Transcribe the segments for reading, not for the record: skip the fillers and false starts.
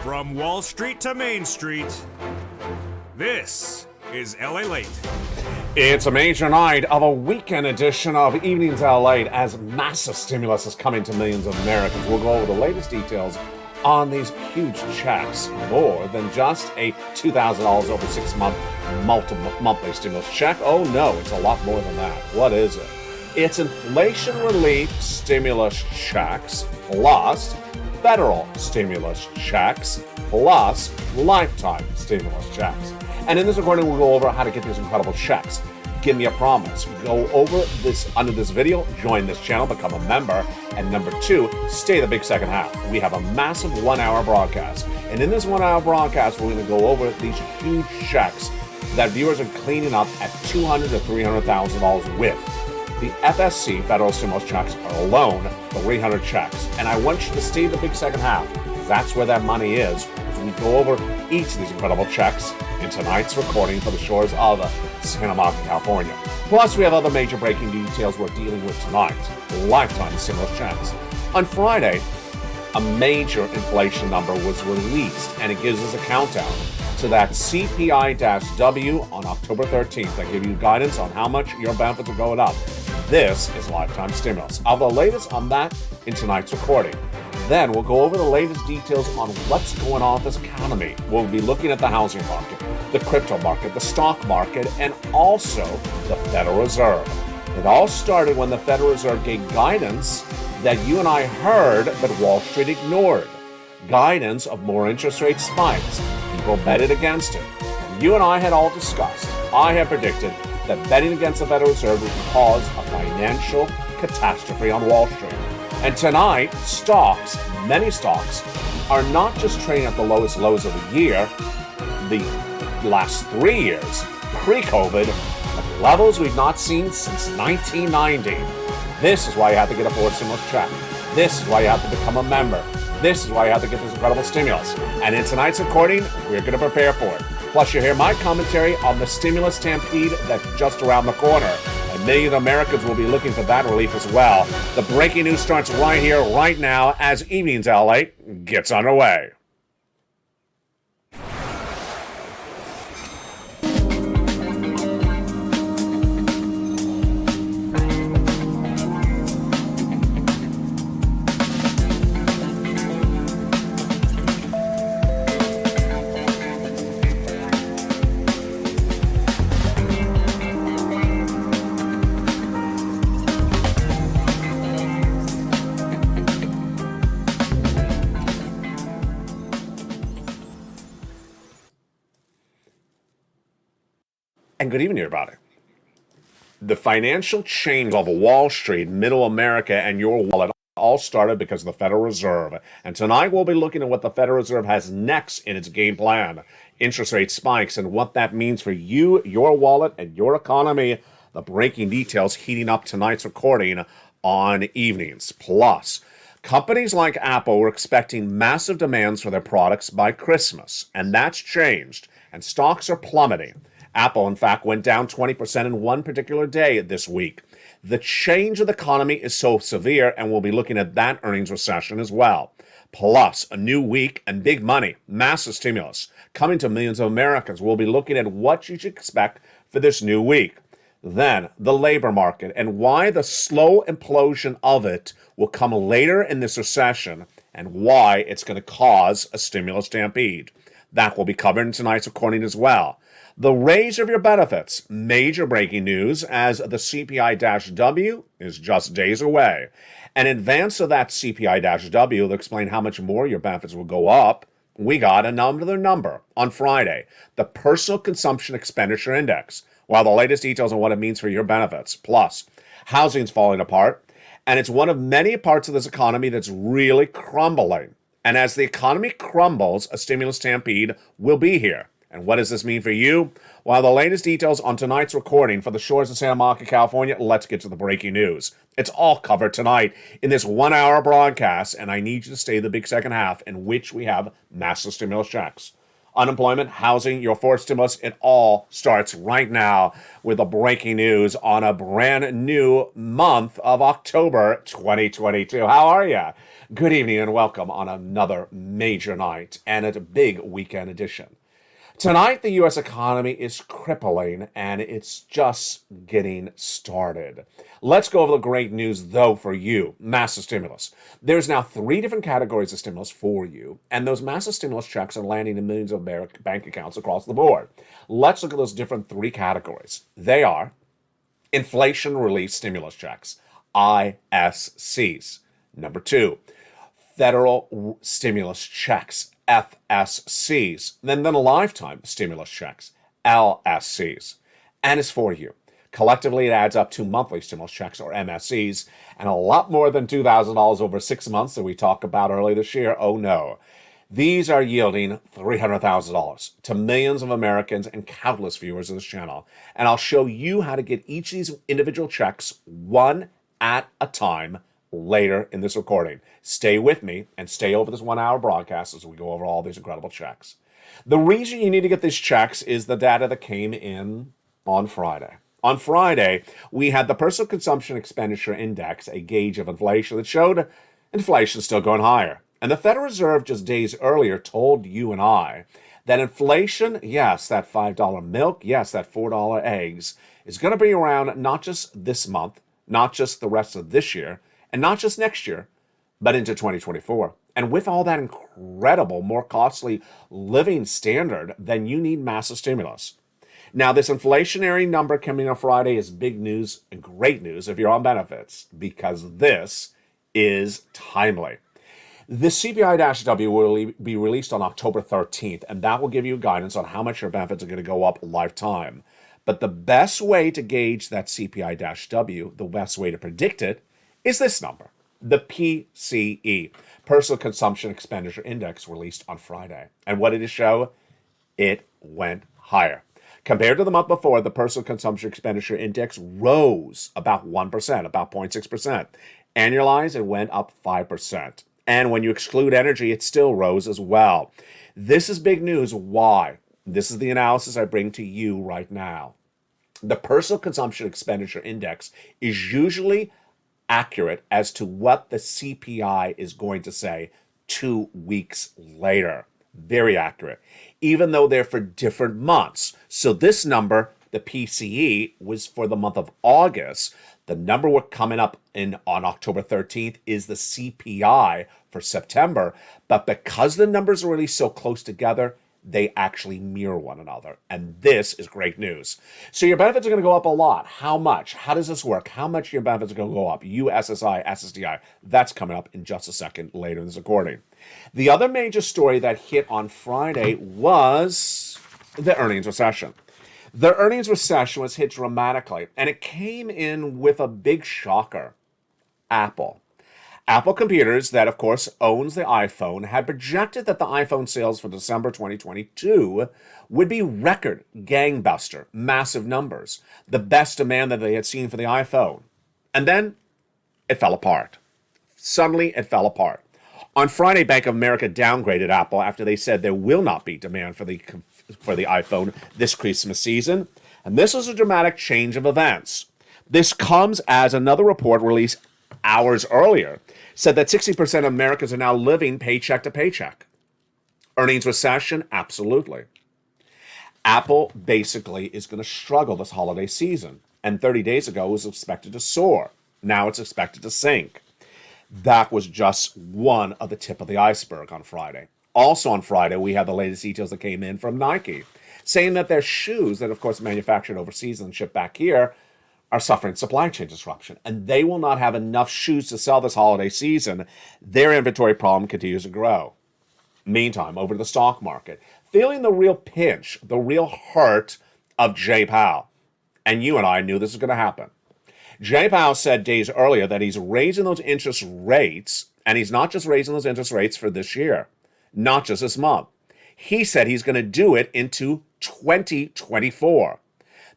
From Wall Street to Main Street, this is LALATE. It's a major night of a weekend edition of Evenings LALATE as massive stimulus is coming to millions of Americans. We'll go over the latest details on these huge checks. More than just a $2,000 over 6 month monthly stimulus check. Oh no, it's a lot more than that. What is it? It's inflation relief stimulus checks plus federal stimulus checks plus lifetime stimulus checks. And in this recording, we'll go over how to get these incredible checks. Give me a promise. Go over this under this video, join this channel, become a member, and number 2, stay the big second half. We have a massive 1-hour broadcast. And in this 1-hour broadcast, we're going to go over these huge checks that viewers are cleaning up at $200,000 to $300,000 with. The FSC federal stimulus checks are alone, the 300 checks. And I want you to stay the big second half, because that's where that money is. As we go over each of these incredible checks in tonight's recording for the shores of Santa Monica, California. Plus, we have other major breaking details we're dealing with tonight. Lifetime stimulus checks. On Friday, a major inflation number was released, and it gives us a countdown to that CPI-W on October 13th. That give you guidance on how much your benefits are going up. This is lifetime stimulus. I'll have the latest on that in tonight's recording. Then we'll go over the latest details on what's going on with this economy. We'll be looking at the housing market, the crypto market, the stock market, and also the Federal Reserve. It all started when the Federal Reserve gave guidance that you and I heard, but Wall Street ignored. Guidance of more interest rate spikes. People betted against it. You and I had all discussed. I had predicted that betting against the Federal Reserve would cause a financial catastrophe on Wall Street. And tonight, stocks, many stocks, are not just trading at the lowest lows of the year, the last 3 years, pre-COVID, at levels we've not seen since 1990. This is why you have to get a forward stimulus check. This is why you have to become a member. This is why you have to get this incredible stimulus. And in tonight's recording, we're going to prepare for it. Plus, you'll hear my commentary on the stimulus stampede that's just around the corner. And millions of Americans will be looking for that relief as well. The breaking news starts right here, right now, as Evenings LALATE gets underway. And good evening, everybody. The financial change of Wall Street, Middle America, and your wallet all started because of the Federal Reserve. And tonight we'll be looking at what the Federal Reserve has next in its game plan. Interest rate spikes and what that means for you, your wallet, and your economy. The breaking details heating up tonight's recording on Evenings. Plus, companies like Apple were expecting massive demands for their products by Christmas. And that's changed. And stocks are plummeting. Apple, in fact, went down 20% in one particular day this week. The change of the economy is so severe, and we'll be looking at that earnings recession as well. Plus, a new week and big money, massive stimulus, coming to millions of Americans. We'll be looking at what you should expect for this new week. Then, the labor market and why the slow implosion of it will come later in this recession and why it's going to cause a stimulus stampede. That will be covered in tonight's recording as well. The raise of your benefits, major breaking news as the CPI-W is just days away. In advance of that CPI-W, they'll explain how much more your benefits will go up. We got another number on Friday, the Personal Consumption Expenditure Index. While the latest details on what it means for your benefits. Plus, housing's falling apart, and it's one of many parts of this economy that's really crumbling. And as the economy crumbles, a stimulus stampede will be here. And what does this mean for you? While the latest details on tonight's recording for the shores of Santa Monica, California, let's get to the breaking news. It's all covered tonight in this 1-hour broadcast, and I need you to stay the big second half in which we have massive stimulus checks. Unemployment, housing, your forced stimulus, it all starts right now with the breaking news on a brand new month of October 2022. How are you? Good evening and welcome on another major night and a big weekend edition. Tonight, the U.S. economy is crippling, and it's just getting started. Let's go over the great news, though, for you. Massive stimulus. There's now 3 different categories of stimulus for you, and those massive stimulus checks are landing in millions of bank accounts across the board. Let's look at those different 3 categories. They are inflation relief stimulus checks, ISCs. Number 2, federal stimulus checks, FSCs, then lifetime stimulus checks, LSCs. And it's for you. Collectively, it adds up to monthly stimulus checks, or MSCs, and a lot more than $2,000 over 6 months that we talked about earlier this year. Oh no. These are yielding $300,000 to millions of Americans and countless viewers of this channel. And I'll show you how to get each of these individual checks one at a time later in this recording. Stay with me and stay over this 1-hour broadcast as we go over all these incredible checks. The reason you need to get these checks is the data that came in on Friday. On Friday, we had the Personal Consumption Expenditure Index, a gauge of inflation that showed inflation still going higher. And the Federal Reserve just days earlier told you and I that inflation, yes, that $5 milk, yes, that $4 eggs, is going to be around not just this month, not just the rest of this year, and not just next year, but into 2024. And with all that incredible, more costly living standard, then you need massive stimulus. Now, this inflationary number coming on Friday is big news and great news if you're on benefits, because this is timely. The CPI-W will be released on October 13th, and that will give you guidance on how much your benefits are going to go up lifetime. But the best way to gauge that CPI-W, the best way to predict it, is this number, the PCE, Personal Consumption Expenditure Index, released on Friday. And what did it show? It went higher. Compared to the month before, the Personal Consumption Expenditure Index rose about 1%, about 0.6%. Annualized, it went up 5%. And when you exclude energy, it still rose as well. This is big news. Why? This is the analysis I bring to you right now. The Personal Consumption Expenditure Index is usually accurate as to what the CPI is going to say 2 weeks later. Very accurate, even though they're for different months. So this number, the PCE, was for the month of August. The number we're coming up on October 13th is the CPI for September. But because the numbers are really so close together, they actually mirror one another. And this is great news. So your benefits are going to go up a lot. How much? How does this work? How much your benefits are going to go up? USSI, SSDI. That's coming up in just a second later in this recording. The other major story that hit on Friday was the earnings recession. The earnings recession was hit dramatically, and it came in with a big shocker. Apple. Apple Computers, that of course owns the iPhone, had projected that the iPhone sales for December 2022 would be record gangbuster, massive numbers, the best demand that they had seen for the iPhone. And then it fell apart. Suddenly it fell apart. On Friday, Bank of America downgraded Apple after they said there will not be demand for the iPhone this Christmas season. And this was a dramatic change of events. This comes as another report released hours earlier said that 60% of Americans are now living paycheck to paycheck. Earnings recession? Absolutely. Apple basically is going to struggle this holiday season. And 30 days ago, it was expected to soar. Now it's expected to sink. That was just one of the tip of the iceberg on Friday. Also on Friday, we have the latest details that came in from Nike, saying that their shoes, that of course manufactured overseas and shipped back here, are suffering supply chain disruption, and they will not have enough shoes to sell this holiday season. Their inventory problem continues to grow. Meantime, over to the stock market, feeling the real pinch, the real hurt of Jay Powell. And you and I knew this was going to happen. Jay Powell said days earlier that he's raising those interest rates, and he's not just raising those interest rates for this year, not just this month. He said he's going to do it into 2024.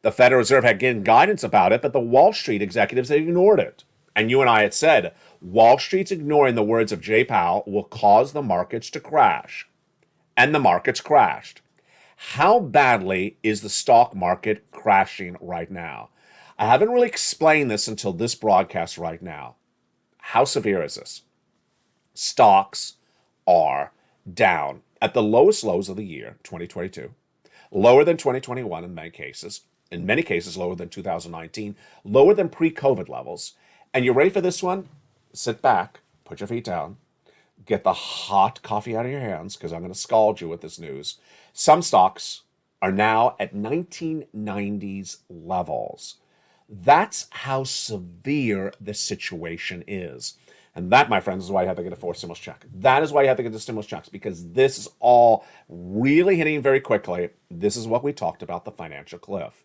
The Federal Reserve had given guidance about it, but the Wall Street executives had ignored it. And you and I had said, Wall Street's ignoring the words of Jay Powell will cause the markets to crash. And the markets crashed. How badly is the stock market crashing right now? I haven't really explained this until this broadcast right now. How severe is this? Stocks are down at the lowest lows of the year, 2022, lower than 2021 in many cases lower than 2019, lower than pre-COVID levels. And you ready for this one? Sit back, put your feet down, get the hot coffee out of your hands, because I'm going to scald you with this news. Some stocks are now at 1990s levels. That's how severe the situation is. And that, my friends, is why you have to get a fourth stimulus check. That is why you have to get the stimulus checks, because this is all really hitting very quickly. This is what we talked about, the financial cliff.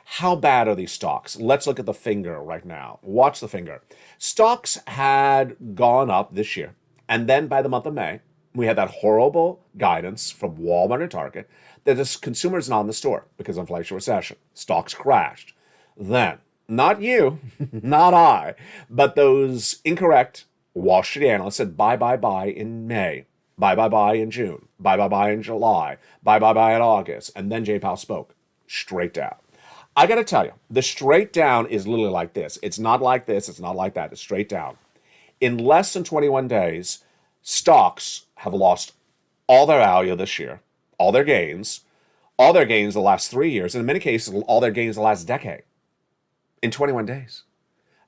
How bad are these stocks? Let's look at the finger right now. Watch the finger. Stocks had gone up this year. And then by the month of May, we had that horrible guidance from Walmart and Target that the consumer is not in the store because of inflation recession. Stocks crashed. Then, not you, not I, but those incorrect Wall Street analysts said buy in May, buy in June, buy in July, buy in August. And then Jay Powell spoke straight down. I got to tell you, the straight down is literally like this. It's not like this. It's not like that. It's straight down. In less than 21 days, stocks have lost all their value this year, all their gains the last 3 years, and in many cases, all their gains the last decade. In 21 days.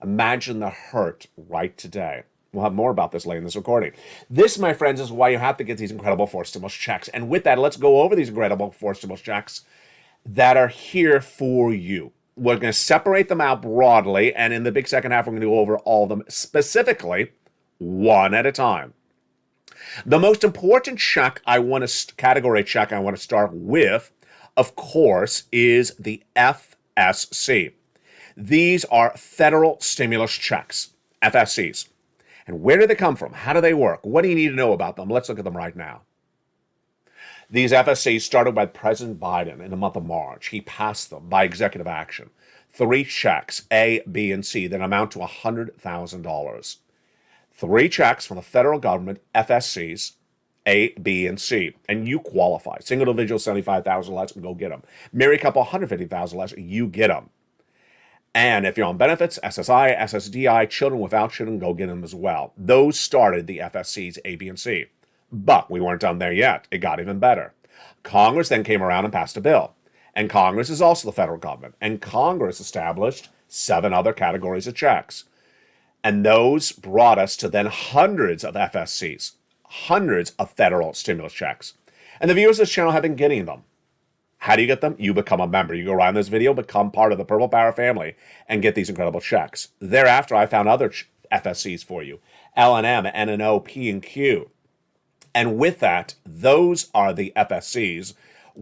Imagine the hurt right today. We'll have more about this later in this recording. This, my friends, is why you have to get these incredible fourth stimulus checks. And with that, let's go over these incredible fourth stimulus checks that are here for you. We're going to separate them out broadly, and in the big second half, we're going to go over all of them specifically, one at a time. The most important category check I want to start with, of course, is the FSC. These are federal stimulus checks, FSCs. And where do they come from? How do they work? What do you need to know about them? Let's look at them right now. These FSCs started by President Biden in the month of March. He passed them by executive action. 3 checks, A, B, and C, that amount to $100,000. 3 checks from the federal government, FSCs, A, B, and C. And you qualify. Single individual, $75,000 less, go get them. Married couple, $150,000 less, you get them. And if you're on benefits, SSI, SSDI, children without children, go get them as well. Those started the FSCs, A, B, and C. But we weren't done there yet. It got even better. Congress then came around and passed a bill. And Congress is also the federal government. And Congress established 7 other categories of checks. And those brought us to then hundreds of FSCs, hundreds of federal stimulus checks. And the viewers of this channel have been getting them. How do you get them? You become a member. You go around this video, become part of the Purple Power family, and get these incredible checks. Thereafter, I found other FSCs for you. L&M, N&O, P and Q. And with that, those are the FSCs.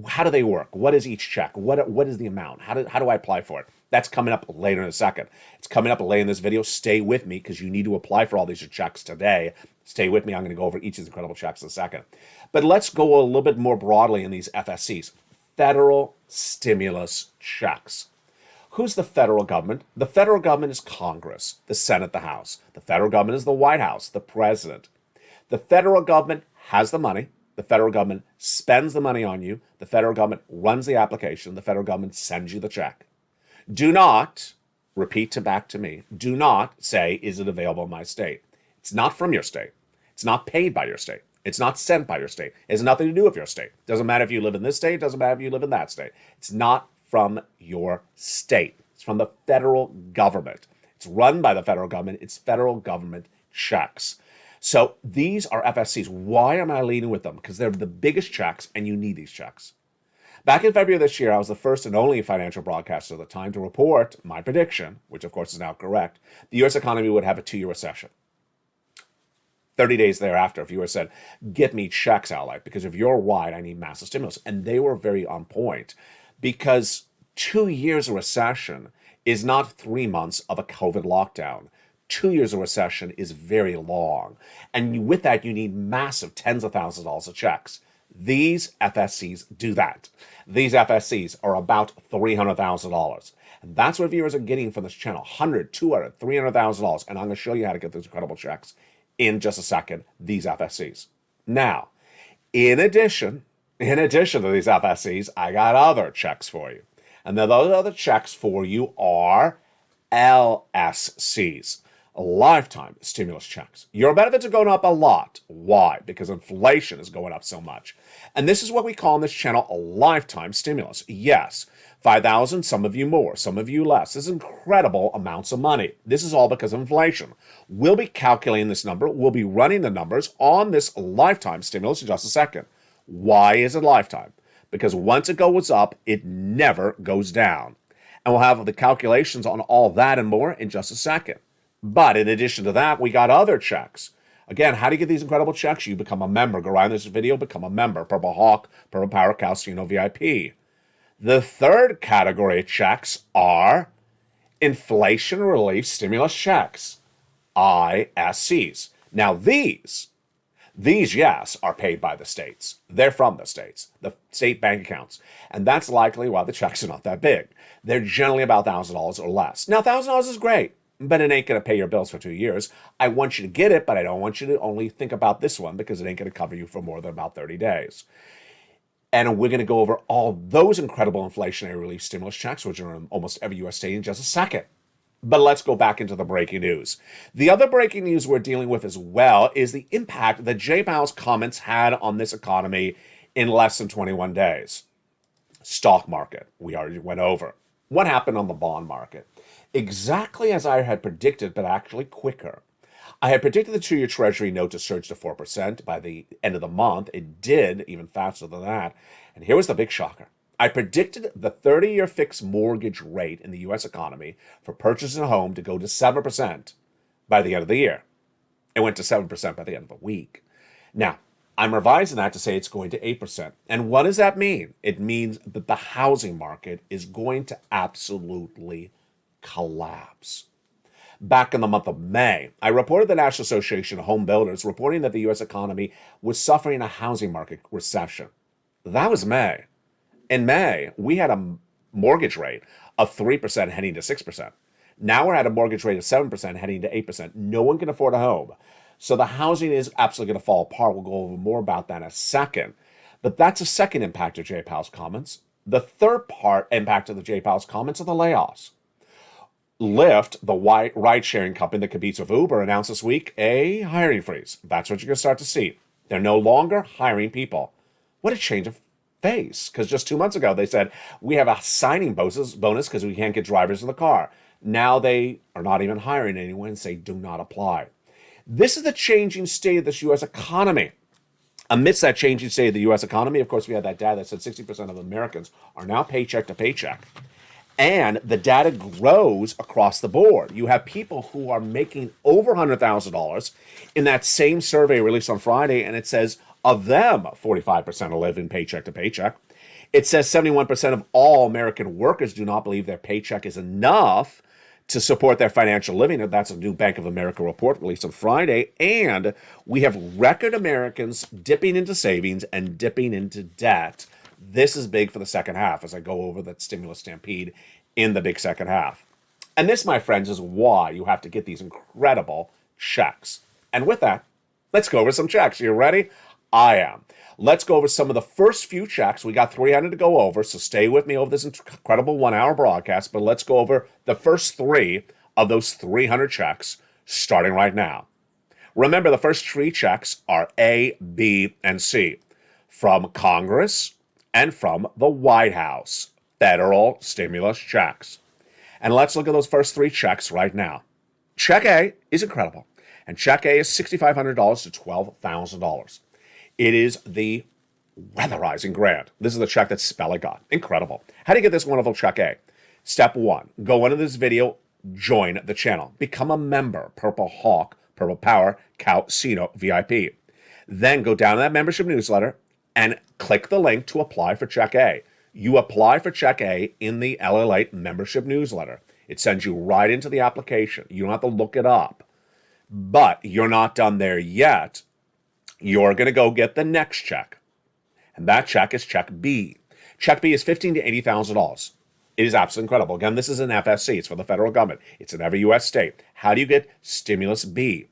How do they work? What is each check? What is the amount? How do I apply for it? That's coming up later in a second. It's coming up later in this video. Stay with me because you need to apply for all these checks today. Stay with me. I'm going to go over each of these incredible checks in a second. But let's go a little bit more broadly in these FSCs. Federal stimulus checks. Who's the federal government? The federal government is Congress, the Senate, the House. The federal government is the White House, the president. The federal government has the money. The federal government spends the money on you. The federal government runs the application. The federal government sends you the check. Do not, repeat back to me, do not say, is it available in my state? It's not from your state. It's not paid by your state. It's not sent by your state. It has nothing to do with your state. Doesn't matter if you live in this state. Doesn't matter if you live in that state. It's not from your state. It's from the federal government. It's run by the federal government. It's federal government checks. So these are FSCs. Why am I leading with them? Because they're the biggest checks, and you need these checks. Back in February of this year, I was the first and only financial broadcaster at the time to report my prediction, which of course is now correct, the U.S. economy would have a 2-year recession. 30 days thereafter, if you had said, get me checks, LALATE, because if you're right, I need massive stimulus. And they were very on point because 2 years of recession is not 3 months of a COVID lockdown. 2 years of recession is very long. And with that, you need massive tens of thousands of dollars of checks. These FSCs do that. These FSCs are about $300,000. And that's what viewers are getting from this channel. $100,000, $200,000, $300,000. And I'm going to show you how to get those incredible checks in just a second, these FSCs. Now, in addition, In addition to these FSCs, I got other checks for you. And then those other checks for you are LSCs, lifetime stimulus checks. Your benefits are going up a lot. Why? Because inflation is going up so much. And this is what we call on this channel a lifetime stimulus. Yes, 5,000, some of you more, some of you less. This is incredible amounts of money. This is all because of inflation. We'll be calculating this number. We'll be running the numbers on this lifetime stimulus in just a second. Why is it lifetime? Because once it goes up, it never goes down. And we'll have the calculations on all that and more in just a second. But in addition to that, we got other checks. Again, how do you get these incredible checks? You become a member. Go right in this video, become a member. Purple Hawk, Purple Power, Calcino VIP. The third category of checks are inflation relief stimulus checks, ISCs. Now these, yes, are paid by the states. They're from the states, the state bank accounts. And that's likely why the checks are not that big. They're generally about $1,000 or less. Now, $1,000 is great, but it ain't going to pay your bills for 2 years. I want you to get it, but I don't want you to only think about this one because it ain't going to cover you for more than about 30 days. And we're going to go over all those incredible inflationary relief stimulus checks, which are in almost every U.S. state in just a second. But let's go back into the breaking news. The other breaking news we're dealing with as well is the impact that Jay Powell's comments had on this economy in less than 21 days. Stock market, we already went over. What happened on the bond market? Exactly as I had predicted, but actually quicker. I had predicted the 2-year Treasury note to surge to 4% by the end of the month. It did, even faster than that. And here was the big shocker. I predicted the 30-year fixed mortgage rate in the U.S. economy for purchasing a home to go to 7% by the end of the year. It went to 7% by the end of the week. Now, I'm revising that to say it's going to 8%. And what does that mean? It means that the housing market is going to absolutely collapse. Back in the month of May, I reported the National Association of Home Builders reporting that the U.S. economy was suffering a housing market recession. That was May. In May, we had a mortgage rate of 3% heading to 6%. Now we're at a mortgage rate of 7% heading to 8%. No one can afford a home. So the housing is absolutely going to fall apart. We'll go over more about that in a second. But that's a second impact of Jay Powell's comments. The third part impact of the Jay Powell's comments are the layoffs. Lyft, the ride-sharing company that competes with Uber, announced this week a hiring freeze. That's what you're going to start to see. They're no longer hiring people. What a change of face. Because just 2 months ago, they said, we have a signing bonus because we can't get drivers in the car. Now they are not even hiring anyone and say, do not apply. This is the changing state of this U.S. economy. Amidst that changing state of the U.S. economy, of course, we had that data that said 60% of Americans are now paycheck to paycheck. And the data grows across the board. You have people who are making over $100,000 in that same survey released on Friday, and it says of them, 45% are living paycheck to paycheck. It says 71% of all American workers do not believe their paycheck is enough to support their financial living. That's a new Bank of America report released on Friday. And we have record Americans dipping into savings and dipping into debt. This is big for the second half as I go over that stimulus stampede in the big second half. And this, my friends, is why you have to get these incredible checks. And with that, let's go over some checks. You ready? I am. Let's go over some of the first few checks. We got 300 to go over, so stay with me over this incredible 1-hour broadcast. But let's go over the first 3 of those 300 checks starting right now. Remember, the first 3 checks are A, B, and C from Congress and from the White House. Federal stimulus checks. And let's look at those first 3 checks right now. Check A is incredible. And check A is $6,500 to $12,000. It is the weatherizing grant. This is the check that Spella got. Incredible. How do you get this wonderful check A? Step 1, go into this video, join the channel. Become a member, Purple Hawk, Purple Power, Calcino VIP. Then go down to that membership newsletter and click the link to apply for check A. You apply for check A in the LALATE membership newsletter. It sends you right into the application. You don't have to look it up. But you're not done there yet. You're going to go get the next check. And that check is check B. Check B is $15,000 to $80,000. It is absolutely incredible. Again, this is an FSC. It's for the federal government. It's in every U.S. state. How do you get stimulus B?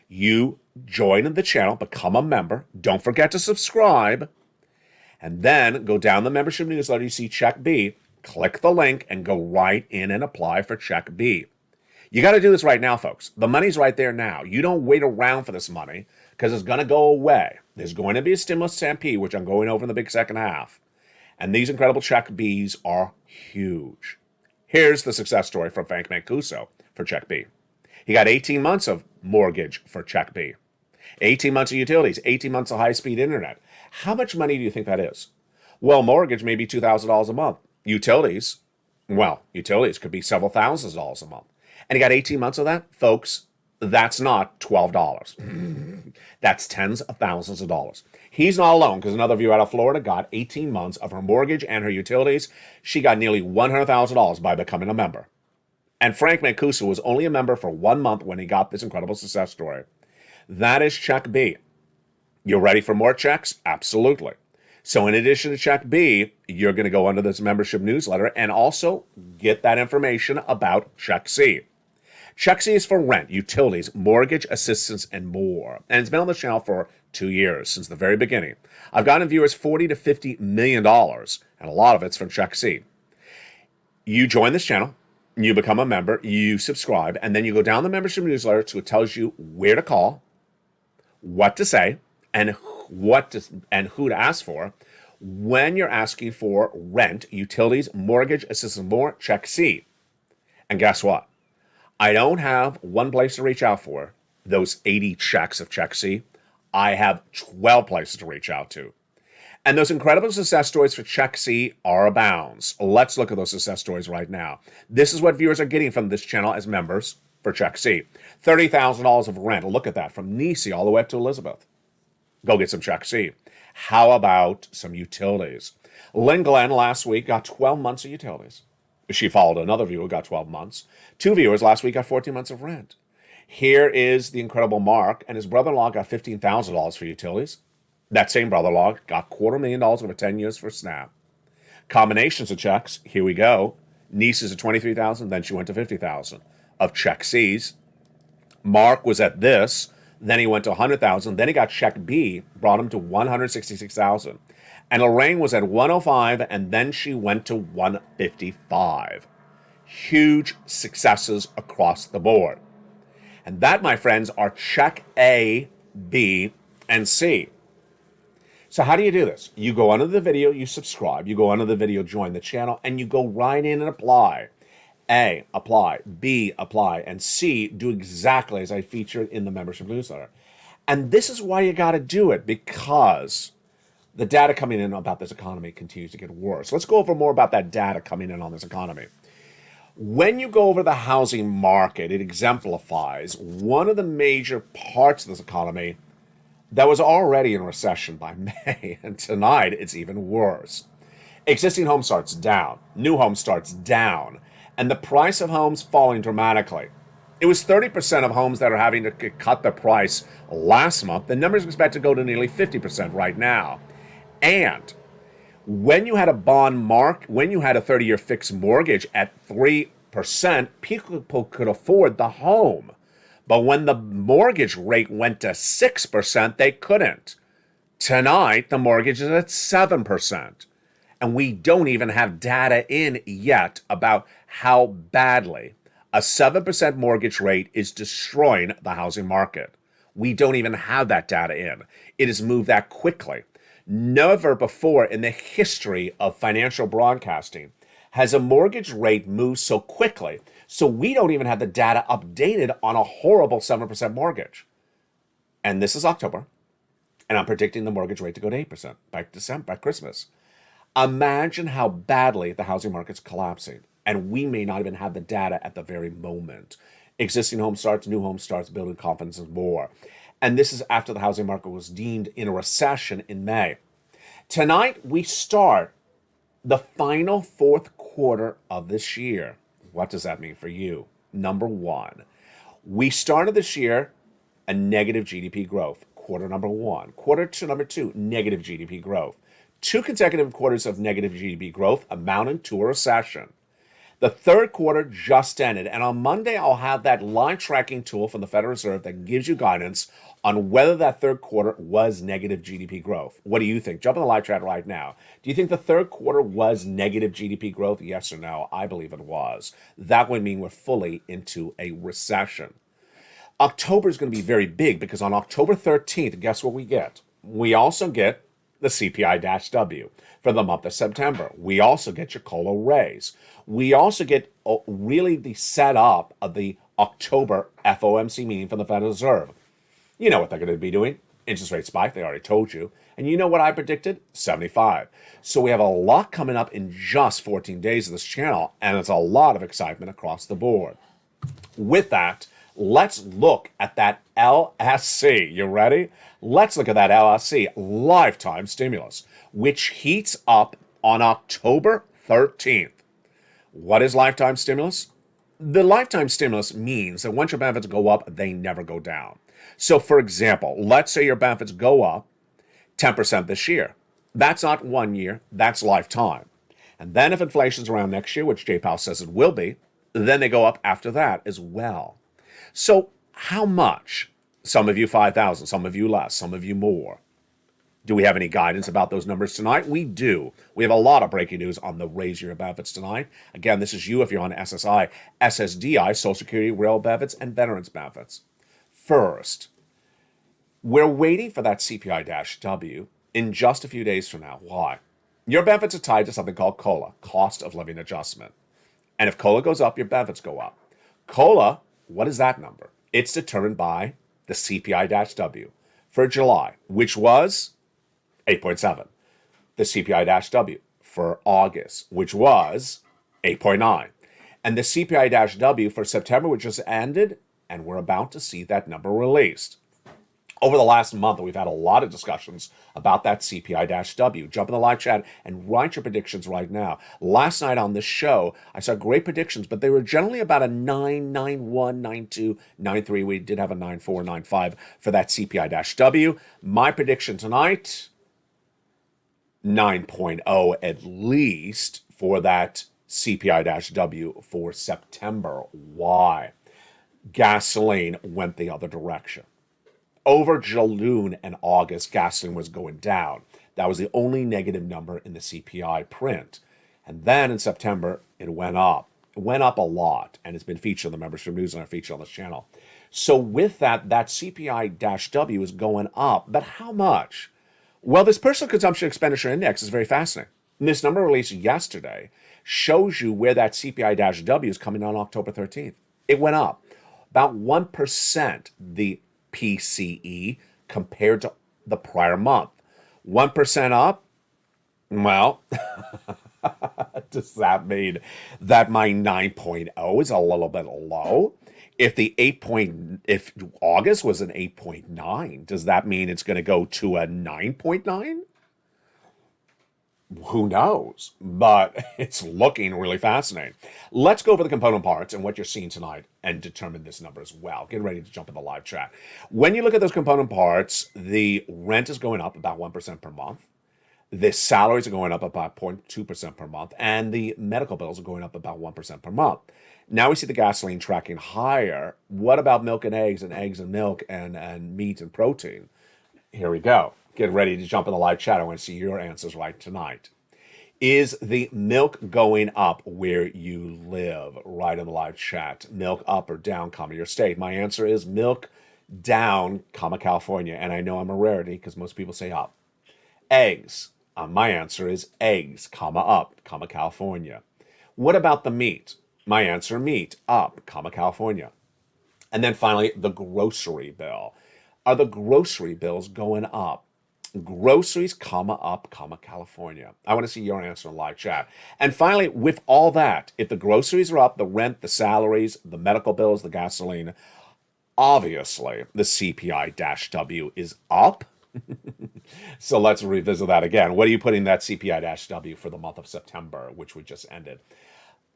You join the channel, become a member. Don't forget to subscribe. And then go down the membership newsletter, you see Check B, click the link, and go right in and apply for Check B. You got to do this right now, folks. The money's right there now. You don't wait around for this money because it's going to go away. There's going to be a stimulus stampede, which I'm going over in the big second half. And these incredible Check Bs are huge. Here's the success story from Frank Mancuso for Check B. He got 18 months of mortgage for Check B, 18 months of utilities, 18 months of high-speed internet. How much money do you think that is? Well, mortgage may be $2,000 a month. Utilities could be several thousands of dollars a month. And he got 18 months of that? Folks, that's not $12. That's tens of thousands of dollars. He's not alone, because another viewer out of Florida got 18 months of her mortgage and her utilities. She got nearly $100,000 by becoming a member. And Frank Mancuso was only a member for 1 month when he got this incredible success story. That is Check B. You're ready for more checks? Absolutely. So in addition to Check B, you're going to go under this membership newsletter and also get that information about Check C. Check C is for rent, utilities, mortgage assistance, and more. And it's been on the channel for 2 years, since the very beginning. I've gotten viewers $40 to $50 million, and a lot of it's from Check C. You join this channel, you become a member, you subscribe, and then you go down the membership newsletter so it tells you where to call, what to say, and who to ask for when you're asking for rent, utilities, mortgage assistance, more. Check C. And guess what? I don't have one place to reach out for those 80 checks of Check C. I have 12 places to reach out to. And those incredible success stories for Check C are abounds. Let's look at those success stories right now. This is what viewers are getting from this channel as members for Check C. $30,000 of rent. Look at that, from Nisi all the way up to Elizabeth. Go get some Check C. How about some utilities? Lynn Glenn last week got 12 months of utilities. She followed another viewer who got 12 months. 2 viewers last week got 14 months of rent. Here is the incredible Mark, and his brother-in-law got $15,000 for utilities. That same brother-in-law got $250,000 over 10 years for SNAP. Combinations of checks, here we go. Niece is at $23,000, then she went to $50,000 of Check C's. Mark was at this, then he went to $100,000, then he got Check B, brought him to $166,000. And Lorraine was at $105,000, and then she went to $155,000. Huge successes across the board. And that, my friends, are Check A, B, and C. So how do you do this? You go under the video, you subscribe. You go under the video, join the channel, and you go right in and apply. A, apply. B, apply. And C, do exactly as I featured in the membership newsletter. And this is why you got to do it, because the data coming in about this economy continues to get worse. Let's go over more about that data coming in on this economy. When you go over the housing market, it exemplifies one of the major parts of this economy that was already in recession by May, and tonight it's even worse. Existing home starts down, new home starts down, and the price of homes falling dramatically. It was 30% of homes that are having to cut the price last month. The numbers expect to go to nearly 50% right now. And when you had a when you had a 30-year fixed mortgage at 3%, people could afford the home. But when the mortgage rate went to 6%, they couldn't. Tonight, the mortgage is at 7%. And we don't even have data in yet about how badly a 7% mortgage rate is destroying the housing market. We don't even have that data in. It has moved that quickly. Never before in the history of financial broadcasting has a mortgage rate moved so quickly. So we don't even have the data updated on a horrible 7% mortgage. And this is October. And I'm predicting the mortgage rate to go to 8% by Christmas. Imagine how badly the housing market's collapsing. And we may not even have the data at the very moment. Existing home starts, new home starts, building confidence and more. And this is after the housing market was deemed in a recession in May. Tonight, we start the final fourth quarter of this year. What does that mean for you? Number one, we started this year a negative GDP growth. Quarter number one. Quarter to number two, negative GDP growth. 2 consecutive quarters of negative GDP growth amounting to a recession. The third quarter just ended, and on Monday I'll have that live tracking tool from the Federal Reserve that gives you guidance on whether that third quarter was negative GDP growth. What do you think? Jump in the live chat right now. Do you think the third quarter was negative GDP growth? Yes or no? I believe it was. That would mean we're fully into a recession. October is going to be very big because on October 13th, guess what we get? We also get the CPI-W for the month of September. We also get your COLA raise. We also get really the setup of the October FOMC meeting from the Federal Reserve. You know what they're going to be doing. Interest rate spike, they already told you. And you know what I predicted? 75. So we have a lot coming up in just 14 days of this channel, and it's a lot of excitement across the board. With that, let's look at that LSC. You ready? Let's look at that LSC, lifetime stimulus, which heats up on October 13th. What is lifetime stimulus? The lifetime stimulus means that once your benefits go up, they never go down. So, for example, let's say your benefits go up 10% this year. That's not 1 year, that's lifetime. And then if inflation's around next year, which Jay Powell says it will be, then they go up after that as well. So how much? Some of you 5,000, some of you less, some of you more. Do we have any guidance about those numbers tonight? We do. We have a lot of breaking news on the raise your benefits tonight. Again, this is you if you're on SSI, SSDI, Social Security, Rail benefits, and Veterans benefits. First, we're waiting for that CPI-W in just a few days from now. Why? Your benefits are tied to something called COLA, cost of living adjustment. And if COLA goes up, your benefits go up. COLA, what is that number? It's determined by the CPI-W for July, which was 8.7. The CPI-W for August, which was 8.9. And the CPI-W for September, which just ended, and we're about to see that number released. Over the last month, we've had a lot of discussions about that CPI-W. Jump in the live chat and write your predictions right now. Last night on this show, I saw great predictions, but they were generally about a 9, 9.1, 9.2, 9.3. We did have a 9.4, 9.5 for that CPI-W. My prediction tonight, 9.0 at least for that CPI-W for September. Why? Gasoline went the other direction. Over June and August, gasoline was going down. That was the only negative number in the CPI print. And then in September, it went up. It went up a lot, and it's been featured in the Membership Newsletter featured on this channel. So with that, that CPI-W is going up. But how much? Well, this Personal Consumption Expenditure Index is very fascinating. And this number released yesterday shows you where that CPI-W is coming on October 13th. It went up about 1%, the PCE, compared to the prior month. 1% up? Well, does that mean that my 9.0 is a little bit low? If August was an 8.9, does that mean it's going to go to a 9.9? Who knows? But it's looking really fascinating. Let's go over the component parts and what you're seeing tonight and determine this number as well. Get ready to jump in the live chat. When you look at those component parts, the rent is going up about 1% per month. The salaries are going up about 0.2% per month. And the medical bills are going up about 1% per month. Now we see the gasoline tracking higher. What about milk and eggs and milk and meat and protein? Here we go. Get ready to jump in the live chat. I want to see your answers right tonight. Is the milk going up where you live? Right in the live chat. Milk up or down, comma, your state. My answer is milk down, comma, California. And I know I'm a rarity because most people say up. Eggs. My answer is eggs, comma, up, comma, California. What about the meat? My answer, meat, up, comma, California. And then finally, the grocery bill. Are the grocery bills going up? Groceries, comma, up, comma, California. I want to see your answer in live chat. And finally, with all that, if the groceries are up, the rent, the salaries, the medical bills, the gasoline, obviously the CPI-W is up. So let's revisit that again. What are you putting that CPI-W for the month of September, which we just ended?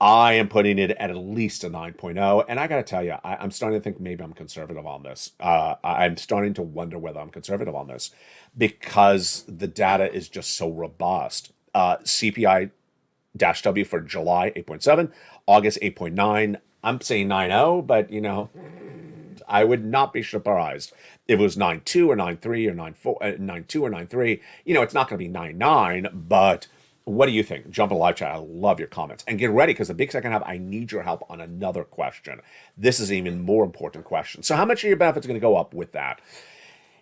I am putting it at least a 9.0. And I got to tell you, I'm starting to think maybe I'm conservative on this. I'm starting to wonder whether I'm conservative on this because the data is just so robust. CPI dash W for July, 8.7. August, 8.9. I'm saying 9.0, but, I would not be surprised if it was 9.2 or 9.3 or 9.4, 9.2 or 9.3. It's not going to be 9.9, but what do you think? Jump in the live chat. I love your comments. And get ready, because the big second half, I need your help on another question. This is an even more important question. So how much are your benefits going to go up with that?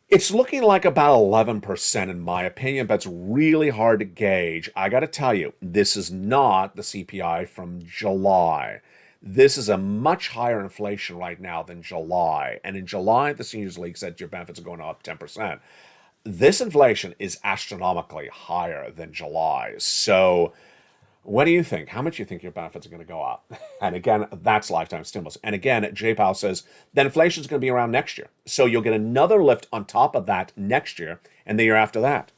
It's looking like about 11% in my opinion, but it's really hard to gauge. I got to tell you, this is not the CPI from July. This is a much higher inflation right now than July. And in July, the Seniors League said your benefits are going up 10%. This inflation is astronomically higher than July. So what do you think? How much do you think your benefits are going to go up? And again, that's lifetime stimulus. And again, J Powell says that inflation is going to be around next year. So you'll get another lift on top of that next year and the year after that.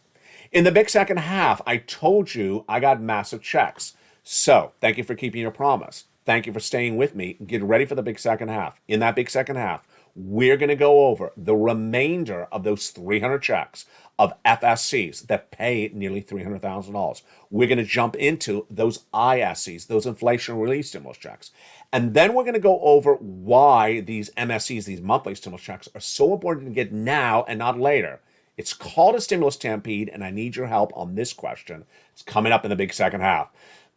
In the big second half, I told you I got massive checks. So thank you for keeping your promise. Thank you for staying with me. Get ready for the big second half. In that big second half, we're going to go over the remainder of those 300 checks of FSCs that pay nearly $300,000. We're going to jump into those ISCs, those inflation relief stimulus checks. And then we're going to go over why these MSCs, these monthly stimulus checks, are so important to get now and not later. It's called a stimulus stampede, and I need your help on this question. It's coming up in the big second half.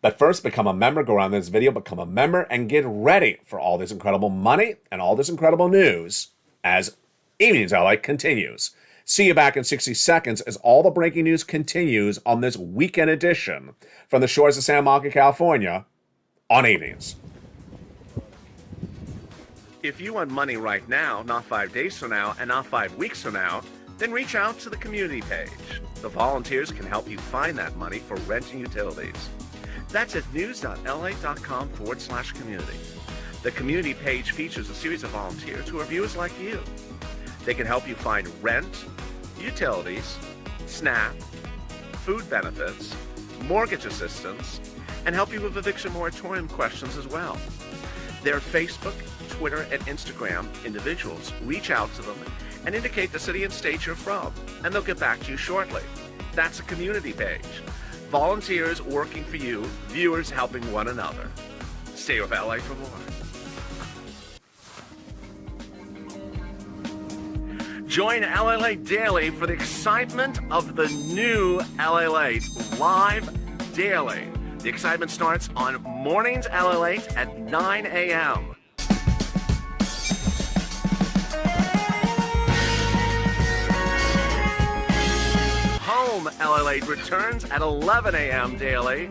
But first, become a member. Go around this video, become a member, and get ready for all this incredible money and all this incredible news as Evenings LA continues. See you back in 60 seconds as all the breaking news continues on this weekend edition from the shores of Santa Monica, California, on Evenings. If you want money right now, not 5 days from now, and not 5 weeks from now, then reach out to the community page. The volunteers can help you find that money for rent and utilities. That's at news.la.com/community. The community page features a series of volunteers who are viewers like you. They can help you find rent, utilities, SNAP, food benefits, mortgage assistance, and help you with eviction moratorium questions as well. Their Facebook, Twitter, and Instagram individuals reach out to them and indicate the city and state you're from, and they'll get back to you shortly. That's a community page. Volunteers working for you, viewers helping one another. Stay with LA for more. Join LALATE Daily for the excitement of the new LALATE live daily. The excitement starts on mornings LALATE at 9 a.m. Home LALATE returns at 11 a.m. daily.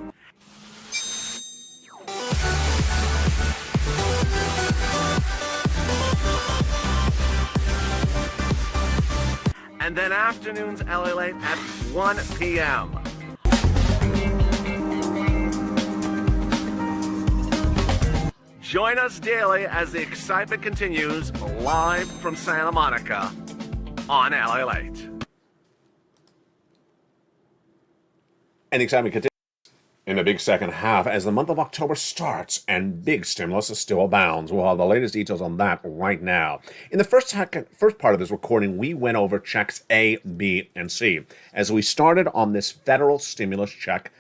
And then afternoons LALATE at 1 p.m. Join us daily as the excitement continues live from Santa Monica on LALATE. And the excitement continues in the big second half as the month of October starts and big stimulus still abounds. We'll have the latest details on that right now. In the first part of this recording, we went over checks A, B, and C as we started on this federal stimulus check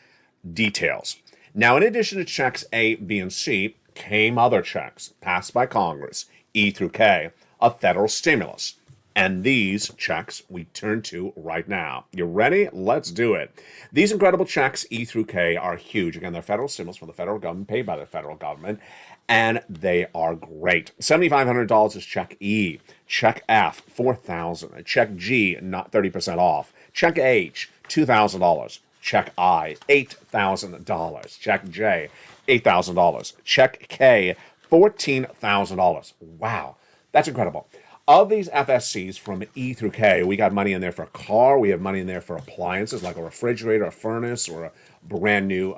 details. Now, in addition to checks A, B, and C, came other checks passed by Congress, E through K, of federal stimulus. And these checks we turn to right now. You ready? Let's do it. These incredible checks, E through K, are huge. Again, they're federal stimulus from the federal government, paid by the federal government, and they are great. $7,500 is check E. Check F, $4,000. Check G, not 30% off. Check H, $2,000. Check I, $8,000. Check J, $8,000. Check K, $14,000. Wow, that's incredible. Of these FSCs from E through K, we got money in there for a car. We have money in there for appliances like a refrigerator, a furnace, or a brand new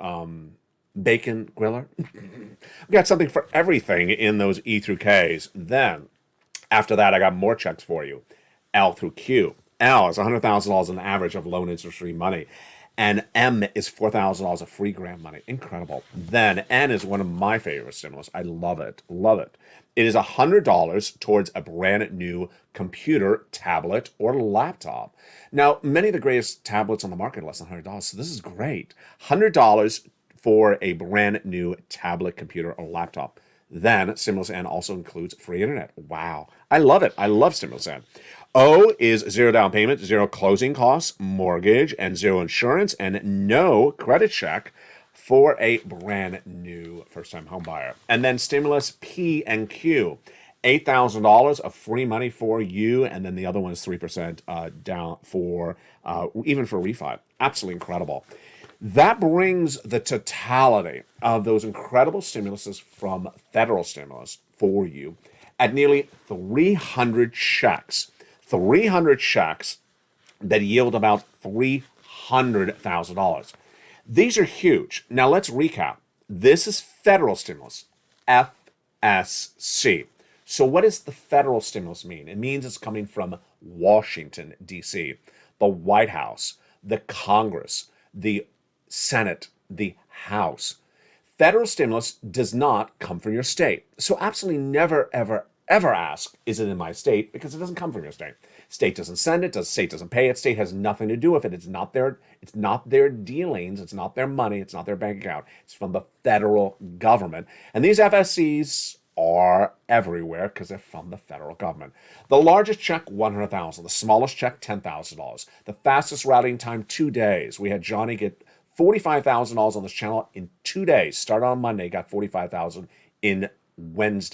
bacon griller. We got something for everything in those E through Ks. Then, after that, I got more checks for you. L through Q. L is $100,000 on average of loan interest-free money. And M is $4,000 of free grant money. Incredible. Then N is one of my favorite stimulus. I love it. Love it. It is $100 towards a brand new computer, tablet, or laptop. Now, many of the greatest tablets on the market are less than $100, so this is great. $100 for a brand new tablet, computer, or laptop. Then stimulus N also includes free internet. Wow. I love it. I love stimulus N. O is zero down payment, zero closing costs, mortgage, and zero insurance, and no credit check for a brand new first-time home buyer. And then stimulus P and Q, $8,000 of free money for you, and then the other one is 3% down for even for refi. Absolutely incredible. That brings the totality of those incredible stimuluses from federal stimulus for you at nearly 300 checks. 300 checks that yield about $300,000. These are huge. Now let's recap. This is federal stimulus, FSC. So what does the federal stimulus mean? It means it's coming from Washington, D.C., the White House, the Congress, the Senate, the House. Federal stimulus does not come from your state. So absolutely never, ever, ever ask, is it in my state? Because it doesn't come from your state. State doesn't send it, state doesn't pay it, state has nothing to do with it. It's not their dealings, it's not their money, it's not their bank account. It's from the federal government. And these FSCs are everywhere because they're from the federal government. The largest check, $100,000. The smallest check, $10,000. The fastest routing time, 2 days. We had Johnny get $45,000 on this channel in 2 days. Started on Monday, got $45,000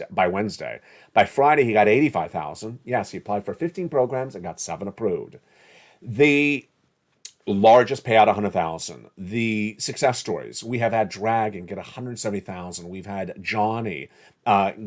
by Wednesday. By Friday, he got $85,000. Yes, he applied for 15 programs and got 7 approved. The largest payout, $100,000. The success stories, we have had Dragon get $170,000. We've had Johnny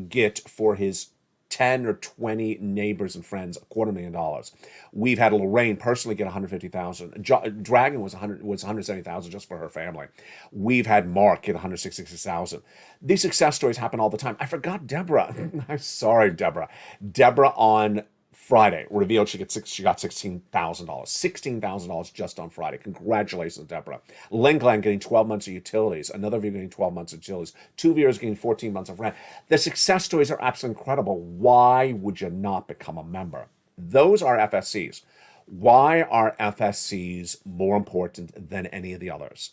get for his 10 or 20 neighbors and friends $250,000. We've had Lorraine personally get $150,000. Dragon was $170,000 just for her family. We've had Mark get $166,000. These success stories happen all the time. I forgot Deborah. I'm sorry, Deborah. Deborah on Friday revealed she got $16,000. $16,000 just on Friday. Congratulations, Deborah. Lynn Glenn getting 12 months of utilities. Another viewer getting 12 months of utilities. 2 viewers getting 14 months of rent. The success stories are absolutely incredible. Why would you not become a member? Those are FSCs. Why are FSCs more important than any of the others?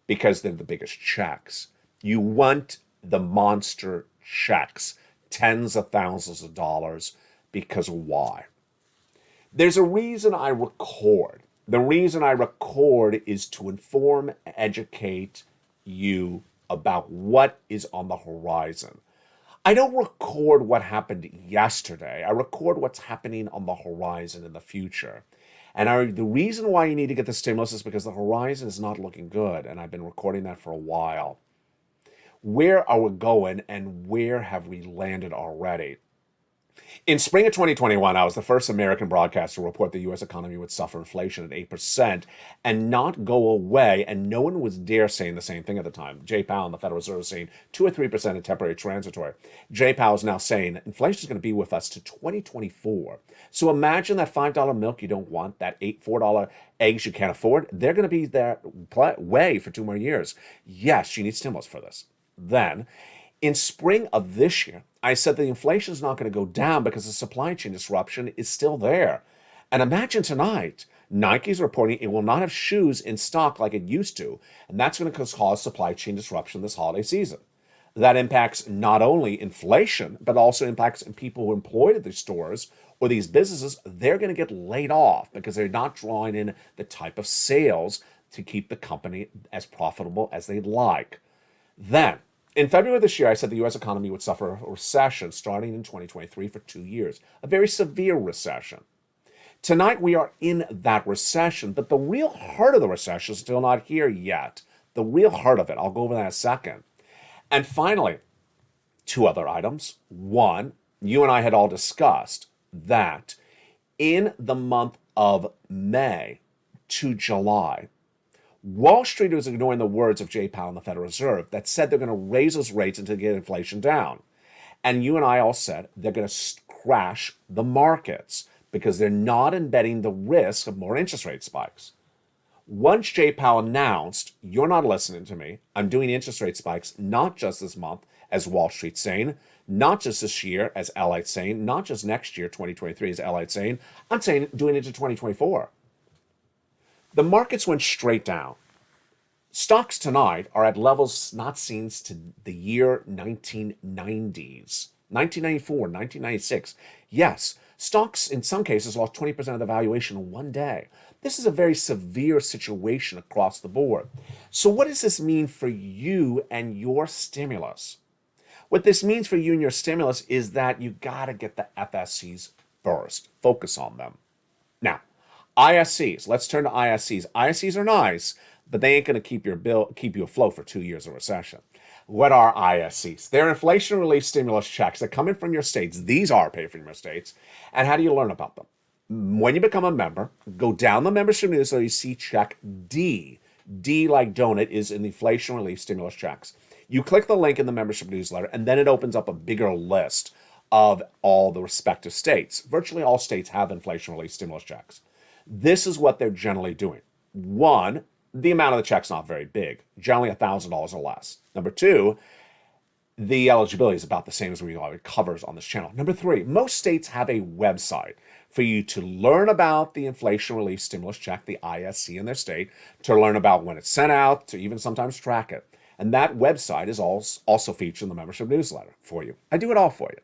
Because they're the biggest checks. You want the monster checks, tens of thousands of dollars. Because why? There's a reason I record. The reason I record is to inform, educate you about what is on the horizon. I don't record what happened yesterday. I record what's happening on the horizon in the future. And the reason why you need to get the stimulus is because the horizon is not looking good. And I've been recording that for a while. Where are we going and where have we landed already? In spring of 2021, I was the first American broadcaster to report the U.S. economy would suffer inflation at 8% and not go away, and no one was dare saying the same thing at the time. Jay Powell in the Federal Reserve was saying 2 or 3% and temporary transitory. Jay Powell is now saying inflation is going to be with us to 2024. So imagine that $5 milk you don't want, that $4 eggs you can't afford. They're going to be that way for 2 more years. Yes, you need stimulus for this. Then, in spring of this year, I said the inflation is not going to go down because the supply chain disruption is still there. And imagine tonight, Nike's reporting it will not have shoes in stock like it used to, and that's going to cause supply chain disruption this holiday season. That impacts not only inflation, but also impacts people who are employed at these stores or these businesses. They're going to get laid off because they're not drawing in the type of sales to keep the company as profitable as they'd like. Then, in February of this year, I said the U.S. economy would suffer a recession starting in 2023 for 2 years, a very severe recession. Tonight, we are in that recession, but the real heart of the recession is still not here yet. The real heart of it. I'll go over that in a second. And finally, 2 other items. One, you and I had all discussed that in the month of May to July, Wall Street was ignoring the words of Jay Powell and the Federal Reserve that said they're going to raise those rates until they get inflation down. And you and I all said they're going to crash the markets because they're not embedding the risk of more interest rate spikes. Once Jay Powell announced, you're not listening to me, I'm doing interest rate spikes not just this month, as Wall Street's saying, not just this year, as LALATE's saying, not just next year, 2023, as LALATE's saying, I'm saying doing it to 2024. The markets went straight down. Stocks tonight are at levels not seen since the year 1990s, 1994, 1996. Yes, stocks in some cases lost 20% of the valuation in one day. This is a very severe situation across the board. So, what does this mean for you and your stimulus? What this means for you and your stimulus is that you got to get the FSCs first. Focus on them. Now, ISCs. Let's turn to ISCs. ISCs are nice, but they ain't going to keep you afloat for 2 years of recession. What are ISCs? They're inflation relief stimulus checks that come in from your states. These are paid from your states. And how do you learn about them? When you become a member, go down the membership newsletter, you see check D. D like donut is in the inflation relief stimulus checks. You click the link in the membership newsletter, and then it opens up a bigger list of all the respective states. Virtually all states have inflation relief stimulus checks. This is what they're generally doing. One, the amount of the check's not very big, generally $1,000 or less. Number two, the eligibility is about the same as we already covers on this channel. Number three, most states have a website for you to learn about the inflation relief stimulus check, the ISC in their state, to learn about when it's sent out, to even sometimes track it. And that website is also featured in the membership newsletter for you. I do it all for you.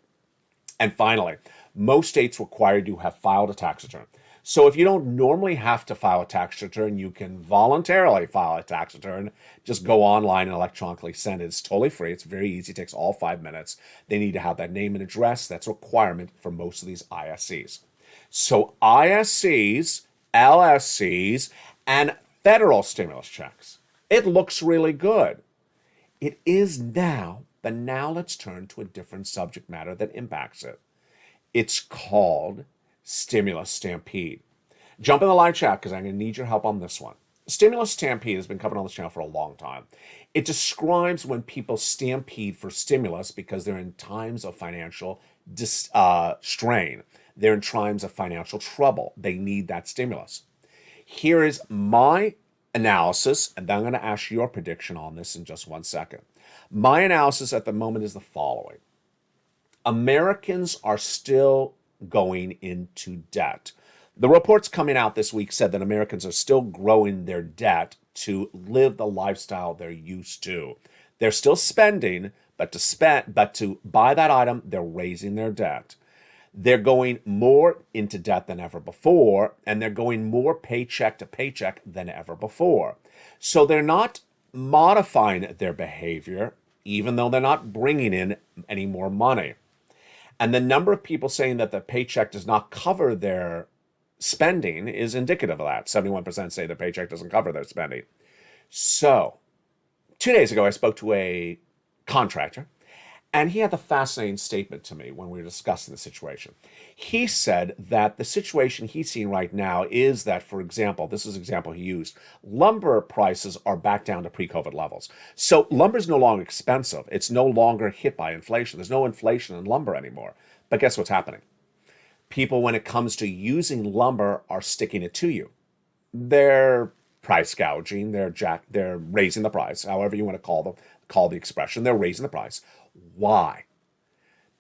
And finally, most states require you to have filed a tax return. So if you don't normally have to file a tax return, you can voluntarily file a tax return. Just go online and electronically send it. It's totally free. It's very easy. It takes all 5 minutes. They need to have that name and address. That's a requirement for most of these ISCs. So ISCs, LSCs, and federal stimulus checks. It looks really good. It is now, but now let's turn to a different subject matter that impacts it. It's called Stimulus Stampede. Jump in the live chat because I'm going to need your help on this one. Stimulus Stampede has been covered on this channel for a long time. It describes when people stampede for stimulus because they're in times of financial strain. They're in times of financial trouble. They need that stimulus. Here is my analysis, and then I'm going to ask your prediction on this in just 1 second. My analysis at the moment is the following. Americans are still going into debt. The reports coming out this week said that Americans are still growing their debt to live the lifestyle they're used to. They're still spending, but to buy that item, they're raising their debt. They're going more into debt than ever before, and they're going more paycheck to paycheck than ever before. So they're not modifying their behavior, even though they're not bringing in any more money. And the number of people saying that the paycheck does not cover their spending is indicative of that. 71% say the paycheck doesn't cover their spending. So 2 days ago, I spoke to a contractor, and he had the fascinating statement to me when we were discussing the situation. He said that the situation he's seeing right now is that, for example, this is an example he used, lumber prices are back down to pre-COVID levels. So lumber is no longer expensive. It's no longer hit by inflation. There's no inflation in lumber anymore. But guess what's happening? People, when it comes to using lumber, are sticking it to you. They're price gouging. They're raising the price, however you want to call the expression. They're raising the price. Why?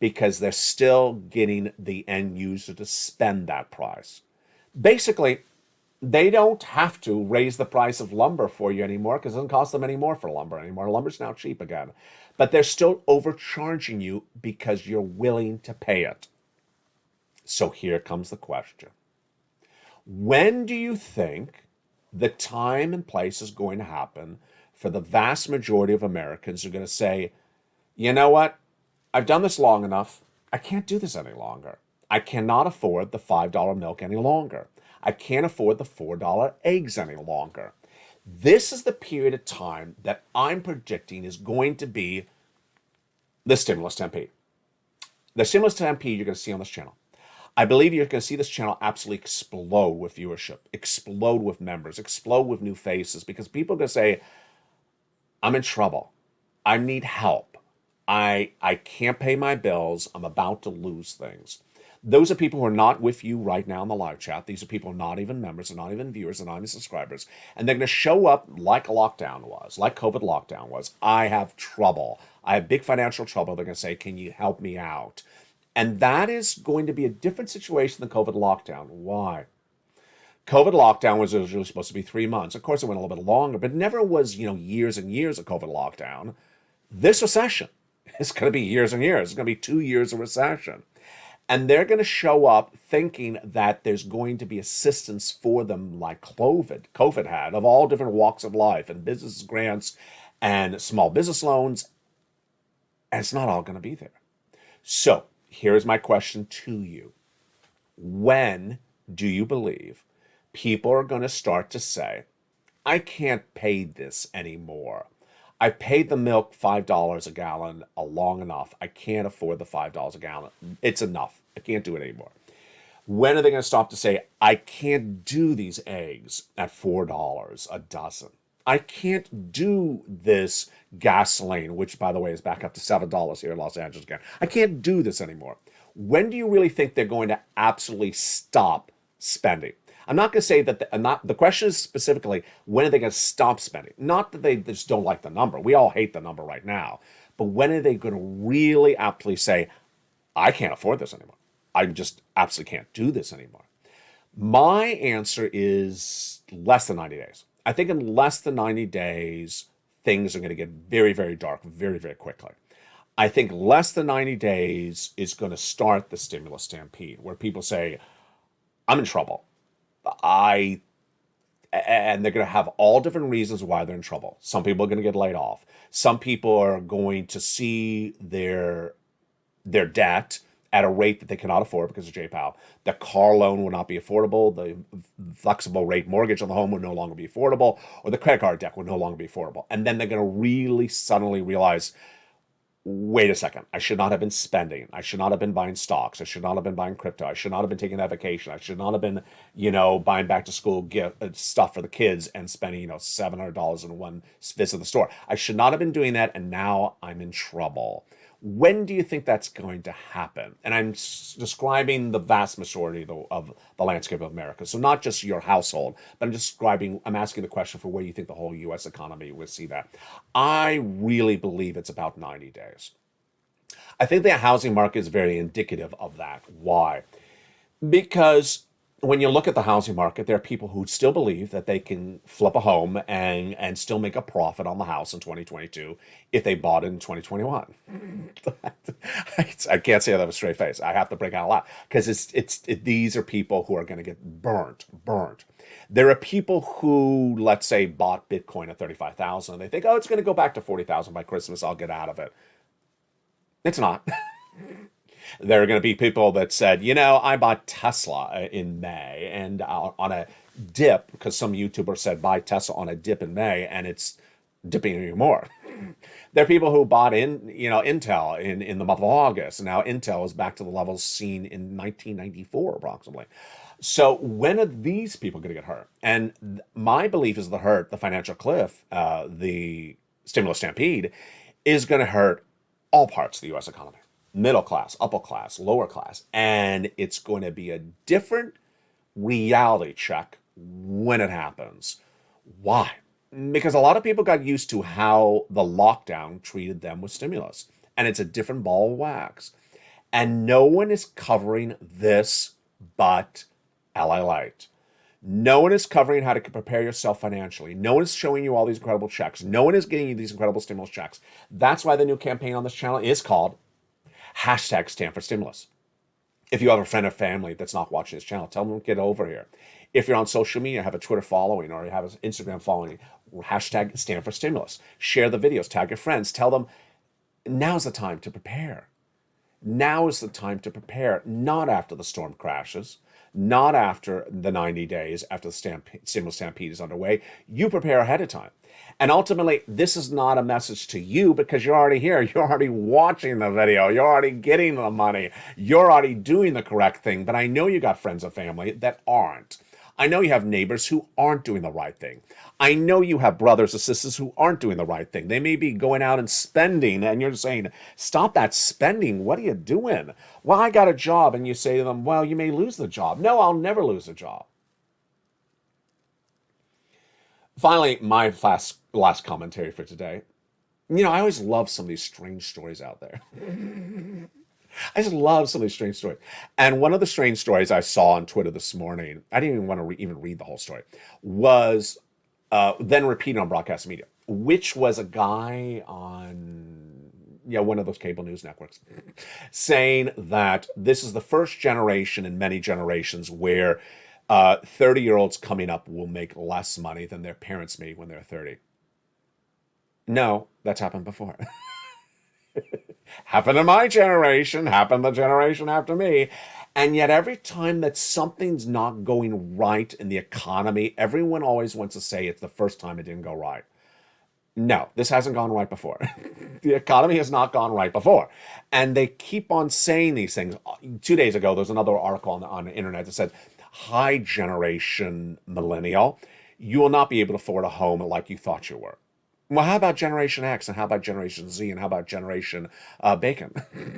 Because they're still getting the end user to spend that price. Basically, they don't have to raise the price of lumber for you anymore because it doesn't cost them any more for lumber anymore. Lumber's now cheap again. But they're still overcharging you because you're willing to pay it. So here comes the question. When do you think the time and place is going to happen for the vast majority of Americans who are going to say, you know what? I've done this long enough. I can't do this any longer. I cannot afford the $5 milk any longer. I can't afford the $4 eggs any longer. This is the period of time that I'm predicting is going to be the stimulus stampede. The stimulus stampede you're going to see on this channel. I believe you're going to see this channel absolutely explode with viewership, explode with members, explode with new faces, because people are going to say, I'm in trouble. I need help. I can't pay my bills. I'm about to lose things. Those are people who are not with you right now in the live chat. These are people who are not even members, they're not even viewers, they're not even subscribers. And they're going to show up like a lockdown was, like COVID lockdown was. I have trouble. I have big financial trouble. They're going to say, can you help me out? And that is going to be a different situation than COVID lockdown. Why? COVID lockdown was originally supposed to be 3 months. Of course, it went a little bit longer, but never was, years and years of COVID lockdown. This recession is going to be years and years. It's going to be 2 years of recession. And they're going to show up thinking that there's going to be assistance for them like COVID had, of all different walks of life, and business grants and small business loans. And it's not all going to be there. So here's my question to you. When do you believe people are going to start to say, I can't pay this anymore? I paid the milk $5 a gallon long enough. I can't afford the $5 a gallon. It's enough. I can't do it anymore. When are they going to stop to say, I can't do these eggs at $4 a dozen? I can't do this gasoline, which, by the way, is back up to $7 here in Los Angeles again. I can't do this anymore. When do you really think they're going to absolutely stop spending? I'm not going to say that the question is specifically, when are they going to stop spending? Not that they just don't like the number. We all hate the number right now. But when are they going to really aptly say, I can't afford this anymore? I just absolutely can't do this anymore. My answer is less than 90 days. I think in less than 90 days, things are going to get very, very dark very, very quickly. I think less than 90 days is going to start the stimulus stampede, where people say, I'm in trouble. And they're going to have all different reasons why they're in trouble. Some people are going to get laid off. Some people are going to see their debt at a rate that they cannot afford because of J-POW. The car loan will not be affordable. The flexible rate mortgage on the home will no longer be affordable, or the credit card debt will no longer be affordable. And then they're going to really suddenly realize, wait a second, I should not have been spending. I should not have been buying stocks. I should not have been buying crypto. I should not have been taking that vacation. I should not have been, buying back to school gift stuff for the kids and spending, $700 in one visit to the store. I should not have been doing that, and now I'm in trouble. When do you think that's going to happen? And I'm describing the vast majority of the landscape of America. So not just your household, but I'm asking the question for where you think the whole U.S. economy will see that. I really believe it's about 90 days. I think the housing market is very indicative of that. Why? Because when you look at the housing market, there are people who still believe that they can flip a home and still make a profit on the house in 2022 if they bought it in 2021. I can't say that with a straight face. I have to break out a lot because these are people who are going to get burnt. There are people who, let's say, bought Bitcoin at 35,000. They think, it's going to go back to 40,000 by Christmas. I'll get out of it. It's not. There are going to be people that said, I bought Tesla in May and on a dip, because some YouTuber said buy Tesla on a dip in May, and it's dipping even more. There are people who bought Intel in the month of August, and now Intel is back to the levels seen in 1994 approximately. So when are these people going to get hurt? And my belief is the financial cliff, the stimulus stampede, is going to hurt all parts of the U.S. economy. Middle class, upper class, lower class. And it's going to be a different reality check when it happens. Why? Because a lot of people got used to how the lockdown treated them with stimulus. And it's a different ball of wax. And no one is covering this but LALATE. No one is covering how to prepare yourself financially. No one is showing you all these incredible checks. No one is getting you these incredible stimulus checks. That's why the new campaign on this channel is called #StandForStimulus. If you have a friend or family that's not watching this channel, tell them to get over here. If you're on social media, have a Twitter following, or you have an Instagram following, #StandForStimulus. Share the videos, tag your friends, tell them now's the time to prepare. Now is the time to prepare, not after the storm crashes, not after the 90 days after the stimulus stampede is underway. You prepare ahead of time. And ultimately, this is not a message to you because you're already here. You're already watching the video. You're already getting the money. You're already doing the correct thing. But I know you got friends and family that aren't. I know you have neighbors who aren't doing the right thing. I know you have brothers or sisters who aren't doing the right thing. They may be going out and spending, and you're saying, stop that spending. What are you doing? Well, I got a job. And you say to them, well, you may lose the job. No, I'll never lose a job. Finally, my last commentary for today. I always love some of these strange stories out there. I just love some of these strange stories. And one of the strange stories I saw on Twitter this morning, I didn't even want to even read the whole story, was then repeated on broadcast media, which was a guy on one of those cable news networks saying that this is the first generation in many generations where 30-year-olds coming up will make less money than their parents made when they're 30. No, that's happened before. Happened in my generation, happened the generation after me. And yet every time that something's not going right in the economy, everyone always wants to say it's the first time it didn't go right. No, this hasn't gone right before. The economy has not gone right before. And they keep on saying these things. 2 days ago, there was another article on the internet that said, "Hi, generation millennial, you will not be able to afford a home like you thought you were." Well, how about Generation X, and how about Generation Z, and how about Generation Bacon?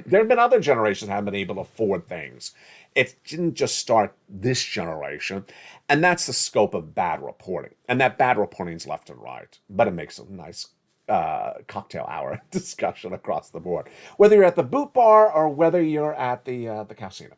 There have been other generations that haven't been able to afford things. It didn't just start this generation, and that's the scope of bad reporting. And that bad reporting is left and right, but it makes a nice cocktail hour discussion across the board, whether you're at the boot bar or whether you're at the casino.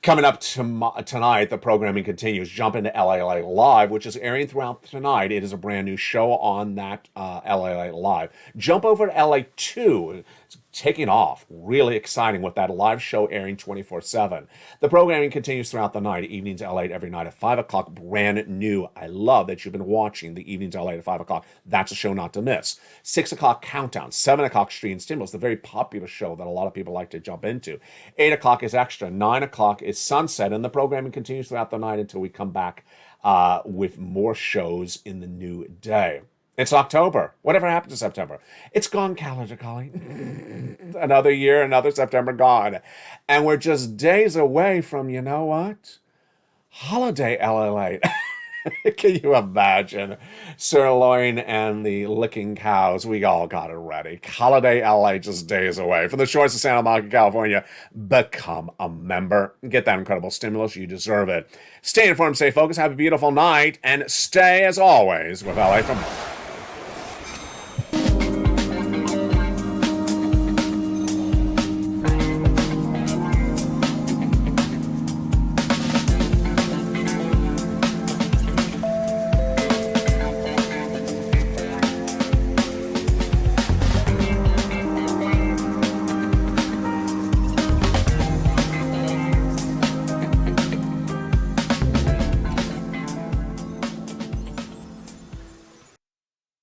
Coming up tonight, the programming continues. Jump into LALATE Live, which is airing throughout tonight. It is a brand new show on that LALATE Live. Jump over to LA2. It's taking off. Really exciting with that live show airing 24/7. The programming continues throughout the night. Evenings LA every night at 5 o'clock. Brand new. I love that you've been watching the Evenings LA at 5 o'clock. That's a show not to miss. 6 o'clock Countdown. 7 o'clock Street and Stimulus, the very popular show that a lot of people like to jump into. 8 o'clock is Extra. 9 o'clock is Sunset. And the programming continues throughout the night until we come back with more shows in the new day. It's October. Whatever happened to September? It's gone, calendar calling. Another year, another September gone. And we're just days away from, you know what? Holiday LALATE. Can you imagine? Sirloin and the licking cows. We all got it ready. Holiday LA just days away. From the shores of Santa Monica, California, become a member. Get that incredible stimulus. You deserve it. Stay informed, stay focused, have a beautiful night, and stay, as always, with LA for more.